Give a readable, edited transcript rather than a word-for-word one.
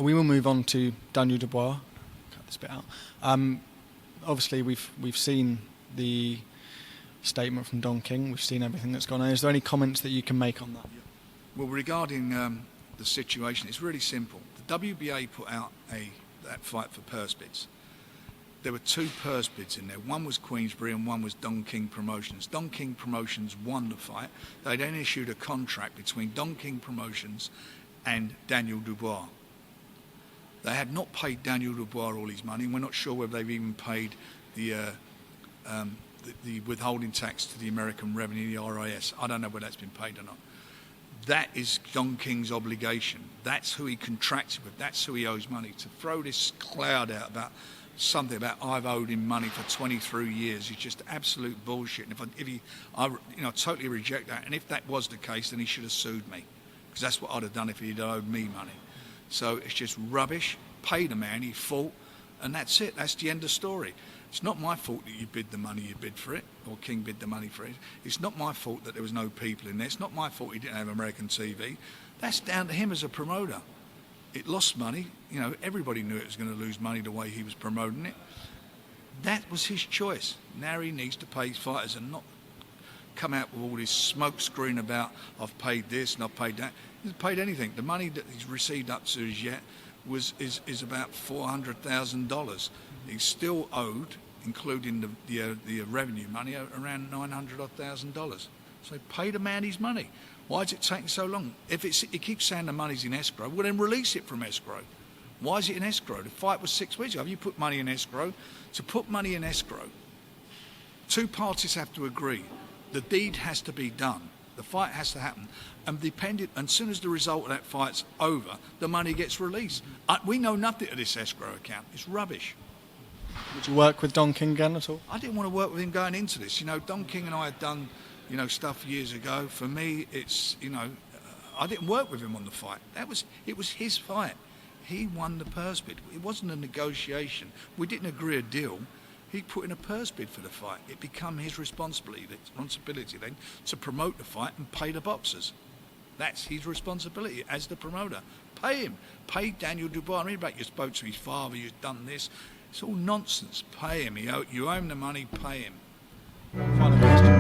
We will move on to Daniel Dubois. Cut this bit out. Obviously, we've seen the statement from Don King. We've seen everything that's gone on. Is there any comments that you can make on that? Well, regarding the situation, it's really simple. The WBA put out that fight for purse bids. There were 2 purse bids in there. One was Queensberry and one was Don King Promotions. Don King Promotions won the fight. They then issued a contract between Don King Promotions and Daniel Dubois. They had not paid Daniel Dubois all his money, and we're not sure whether they've even paid the withholding tax to the American Revenue, the RIS. I don't know whether that's been paid or not. That is Don King's obligation. That's who he contracted with. That's who he owes money. To throw this cloud out about something about I've owed him money for 23 years is just absolute bullshit. And I totally reject that. And if that was the case, then he should have sued me, because that's what I'd have done if he'd owed me money. So it's just rubbish. Pay the man, he fought, and that's it. That's the end of the story. It's not my fault that you bid the money you bid for it, or King bid the money for it. It's not my fault that there was no people in there. It's not my fault he didn't have American TV. That's down to him as a promoter. It lost money. You know, everybody knew it was going to lose money the way he was promoting it. That was his choice. Now he needs to pay his fighters and not come out with all this smoke screen about I've paid this and I've paid that. He hasn't paid anything. The money that he's received up to as yet is about $400,000. He's still owed, including the revenue money, around $900,000. So pay the man his money. Why is it taking so long? If he keeps saying the money's in escrow, well then release it from escrow. Why is it in escrow? The fight was 6 weeks ago. Have you put money in escrow? To put money in escrow, 2 parties have to agree. The deed has to be done. The fight has to happen. And as soon as the result of that fight's over, the money gets released. We know nothing of this escrow account. It's rubbish. Would you work with Don King again at all? I didn't want to work with him going into this. You know, Don King and I had done, stuff years ago. For me, it's, I didn't work with him on the fight. It was his fight. He won the purse bid. It wasn't a negotiation. We didn't agree a deal. He put in a purse bid for the fight. It became his responsibility then to promote the fight and pay the boxers. That's his responsibility as the promoter. Pay him. Pay Daniel Dubois. Read about you spoke to his father, you've done this. It's all nonsense. Pay him. You owe him the money, pay him. Final question.